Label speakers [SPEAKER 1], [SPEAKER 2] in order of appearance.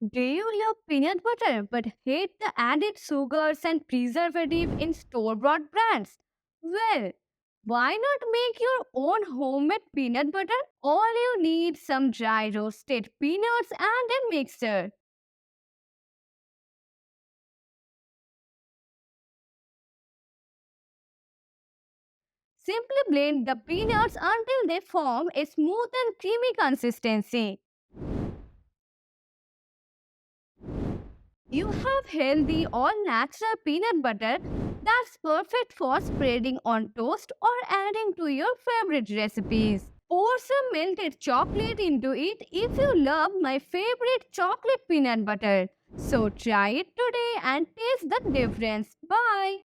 [SPEAKER 1] Do you love peanut butter but hate the added sugars and preservative in store-bought brands? Well, why not make your own homemade peanut butter? All you need some dry roasted peanuts and a mixer. Simply blend the peanuts until they form a smooth and creamy consistency. You have healthy, all natural peanut butter that's perfect for spreading on toast or adding to your favorite recipes. Pour some melted chocolate into it if you love my favorite chocolate peanut butter. So try it today and taste the difference. Bye.